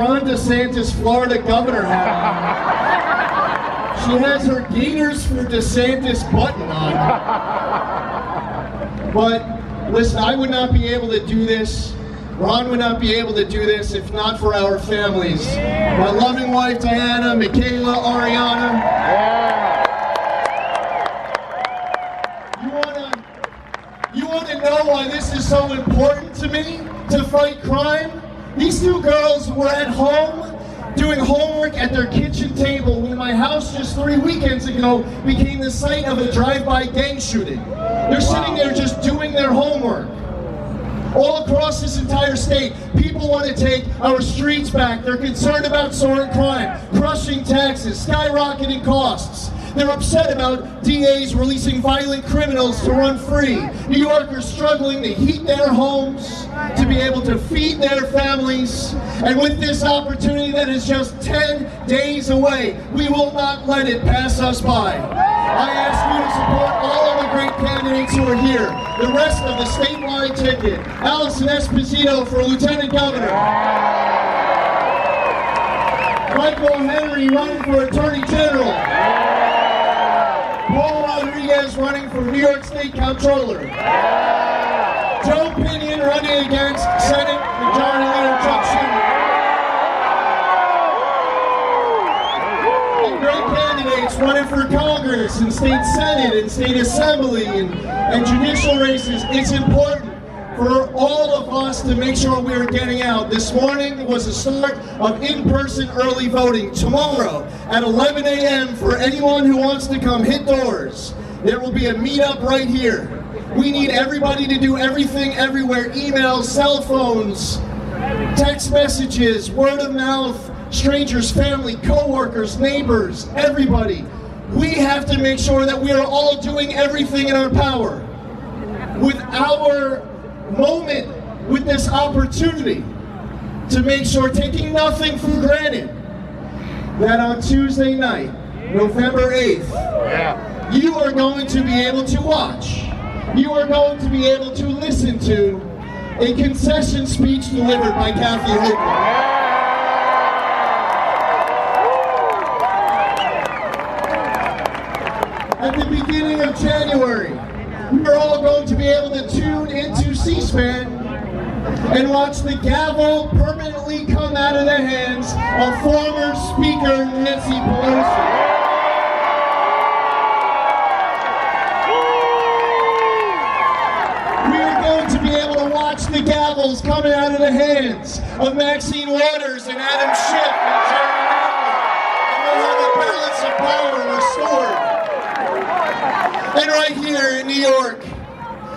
Ron Desantis, Florida governor hat. She has her Gators for DeSantis button on. But listen, I would not be able to do this. Ron would not be able to do this if not for our families. My loving wife Diana, Michaela, Ariana. You want to know why this is so important to me, to fight crime? These two girls were at home doing homework at their kitchen table when my house just 3 weekends ago became the site of a drive-by gang shooting. They're sitting there just doing their homework. All across this entire state, people want to take our streets back. They're concerned about soaring crime, crushing taxes, skyrocketing costs. They're upset about DAs releasing violent criminals to run free. New Yorkers struggling to heat their homes, to be able to feed their families. And with this opportunity that is just 10 days away, we will not let it pass us by. I ask you to support all of the great candidates who are here. The rest of the statewide ticket. Allison Esposito for Lieutenant Governor. Michael Henry running for Attorney General. Paul Rodriguez running for New York State Comptroller. Joe Pinion running against Senate Majority Leader Chuck Schumer. And great candidates running for Congress and State Senate and State Assembly and judicial races. It's important for all of us to make sure we're getting out. This morning was the start of in-person early voting. Tomorrow at 11 a.m. for anyone who wants to come hit doors, there will be a meetup right here. We need everybody to do everything everywhere. Emails, cell phones, text messages, word of mouth, strangers, family, co-workers, neighbors, everybody. We have to make sure that we are all doing everything in our power. With our moment, with this opportunity to make sure, taking nothing for granted, that on Tuesday night, November 8th, you are going to be able to watch, you are going to be able to listen to a concession speech delivered by Kathy Hogan. At the beginning of January, we're all going to be able to tune into C-SPAN and watch the gavel permanently come out of the hands of former Speaker Nancy Pelosi. We are going to be able to watch the gavels coming out of the hands of Maxine Waters and Adam Schiff and Jerry Nadler. And we'll have the balance of power restored. And right here in New York,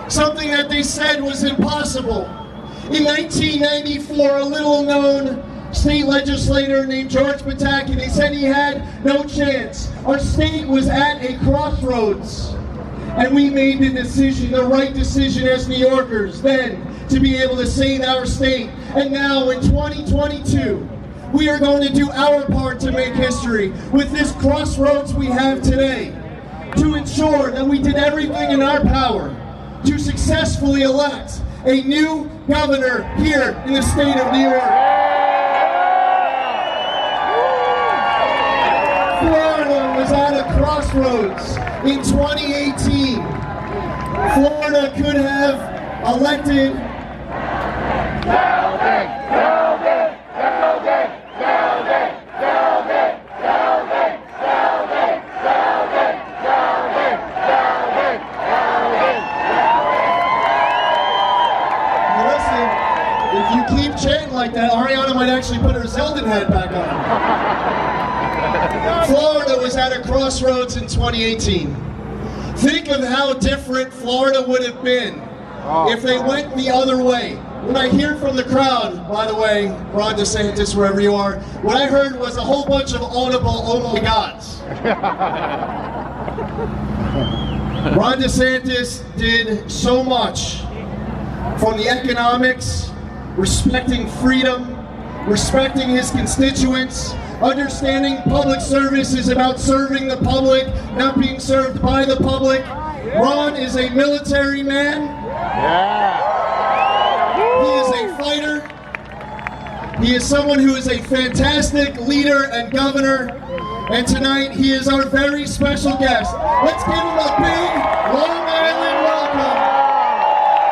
something that they said was impossible. In 1994, a little-known state legislator named George Pataki, they said he had no chance. Our state was at a crossroads, and we made the decision, the right decision as New Yorkers, then to be able to save our state. And now in 2022, we are going to do our part to make history with this crossroads we have today, to ensure that we did everything in our power to successfully elect a new governor here in the state of New York. Florida was at a crossroads in 2018. Florida could have elected like that, Ariana might actually put her Zeldin hat back on. Florida was at a crossroads in 2018. Think of how different Florida would have been if they went the other way. What I hear from the crowd, by the way, Ron Desantis, wherever you are, what I heard was a whole bunch of audible oh my gods. Ron Desantis did so much, from the economics, respecting freedom, respecting his constituents, understanding public service is about serving the public, not being served by the public. Ron is a military man. He is a fighter. He is someone who is a fantastic leader and governor, and tonight he is our very special guest. Let's give him a big Long Island welcome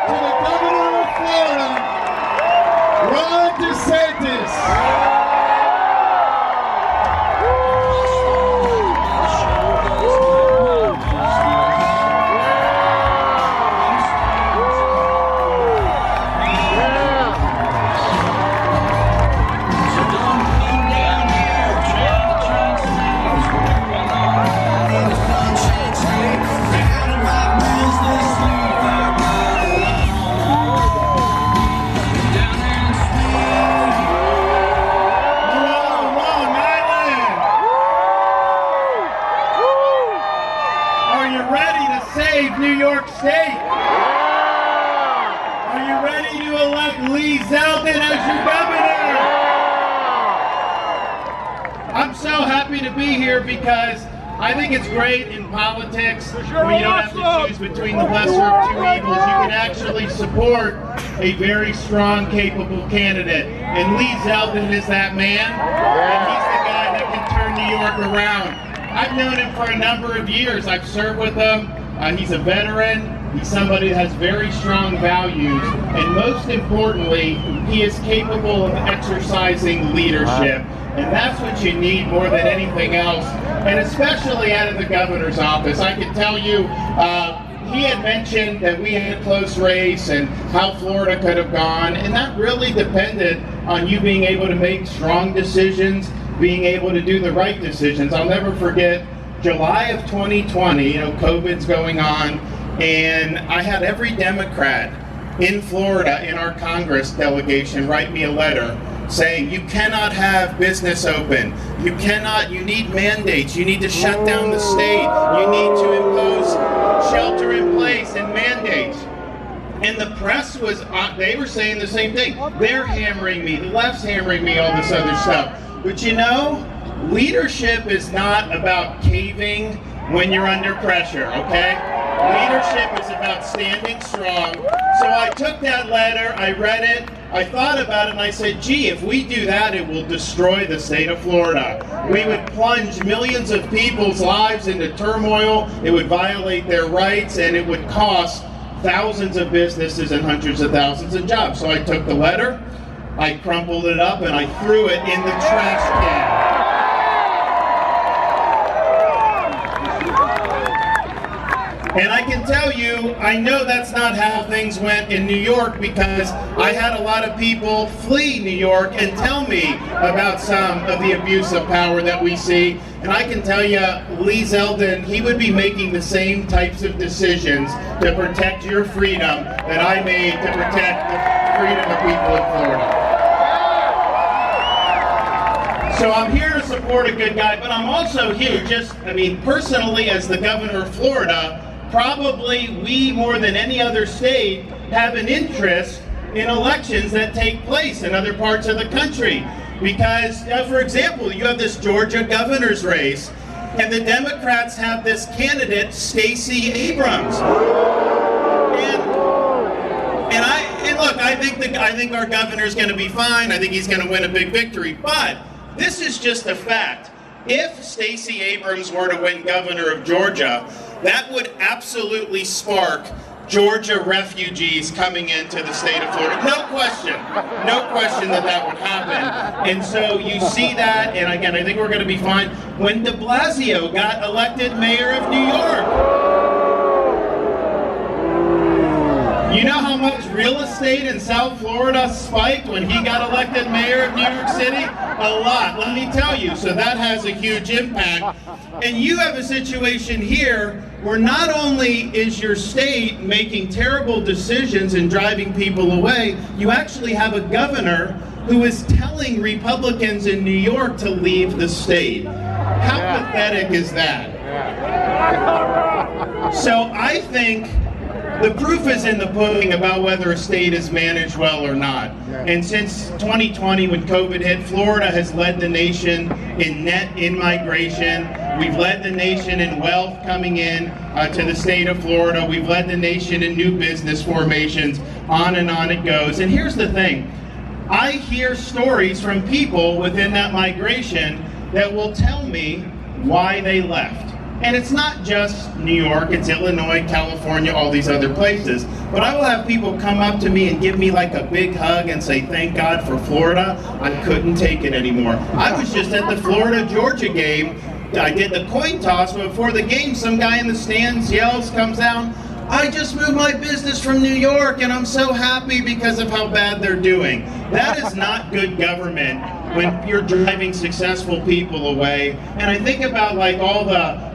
to the governor of Florida, Ron Desantis. New York State. Are you ready to elect Zeldin as your governor? I'm so happy to be here because I think it's great in politics when you don't have to choose between the lesser of two evils. You can actually support a very strong, capable candidate. And Zeldin is that man, and he's the guy that can turn New York around. I've known him for a number of years. I've served with him. He's a veteran, he's somebody that has very strong values, and most importantly, he is capable of exercising leadership. And that's what you need more than anything else, and especially out of the governor's office. I can tell you, he had mentioned that we had a close race and how Florida could have gone, and that really depended on you being able to make strong decisions, being able to do the right decisions. I'll never forget July of 2020, COVID's going on, and I had every Democrat in Florida in our Congress delegation write me a letter saying, you cannot have business open, you need mandates, you need to shut down the state, you need to impose shelter in place and mandates. And the press was, they were saying the same thing. They're hammering me, the left's hammering me, all this other stuff. But leadership is not about caving when you're under pressure, okay? Leadership is about standing strong. So I took that letter, I read it, I thought about it, and I said, gee, if we do that, it will destroy the state of Florida. We would plunge millions of people's lives into turmoil, it would violate their rights, and it would cost thousands of businesses and hundreds of thousands of jobs. So I took the letter, I crumpled it up, and I threw it in the trash can. And I can tell you, I know that's not how things went in New York, because I had a lot of people flee New York and tell me about some of the abuse of power that we see. And I can tell you, Zeldin, he would be making the same types of decisions to protect your freedom that I made to protect the freedom of people in Florida. So I'm here to support a good guy, but I'm also here personally as the governor of Florida, probably we, more than any other state, have an interest in elections that take place in other parts of the country. Because, for example, you have this Georgia governor's race, and the Democrats have this candidate, Stacey Abrams. And look, I think our governor's going to be fine. I think he's going to win a big victory. But this is just a fact. If Stacey Abrams were to win governor of Georgia, that would absolutely spark Georgia refugees coming into the state of Florida. No question that would happen. And so you see that, and again, I think we're going to be fine. When de Blasio got elected mayor of New York, you know how much real estate in South Florida spiked when he got elected mayor of New York City? A lot, let me tell you. So that has a huge impact. And you have a situation here where not only is your state making terrible decisions and driving people away, you actually have a governor who is telling Republicans in New York to leave the state. How pathetic is that? So I think the proof is in the pudding about whether a state is managed well or not. And since 2020, when COVID hit, Florida has led the nation in net in-migration. We've led the nation in wealth coming in to the state of Florida. We've led the nation in new business formations. On and on it goes. And here's the thing. I hear stories from people within that migration that will tell me why they left. And it's not just New York, it's Illinois, California, all these other places. But I will have people come up to me and give me like a big hug and say, thank God for Florida. I couldn't take it anymore. I was just at the Florida-Georgia game. I did the coin toss, but before the game, some guy in the stands yells, comes down, I just moved my business from New York and I'm so happy because of how bad they're doing. That is not good government when you're driving successful people away. And I think about like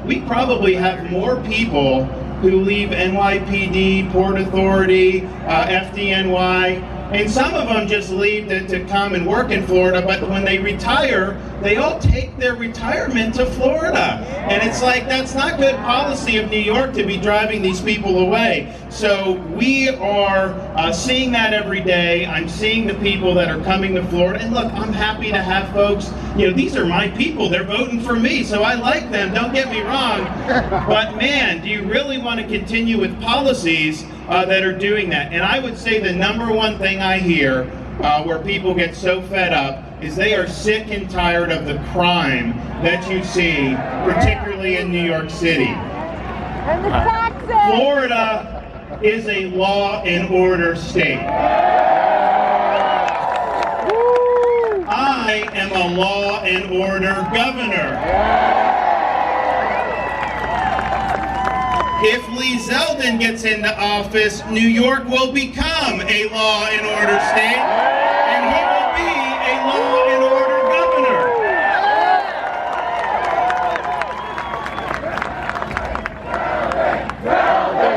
we probably have more people who leave NYPD, Port Authority, FDNY, and some of them just leave to come and work in Florida, but when they retire, they all take their retirement to Florida. And it's like, that's not good policy of New York to be driving these people away. So we are seeing that every day. I'm seeing the people that are coming to Florida. And look, I'm happy to have folks, these are my people. They're voting for me, so I like them. Don't get me wrong. But man, do you really want to continue with policies that are doing that? And I would say the number one thing I hear where people get so fed up is they are sick and tired of the crime that you see, particularly in New York City. And the taxes! Florida is a law and order state. I am a law and order governor. If Lee Zeldin gets into office, New York will become a law and order state, and he will be a law and order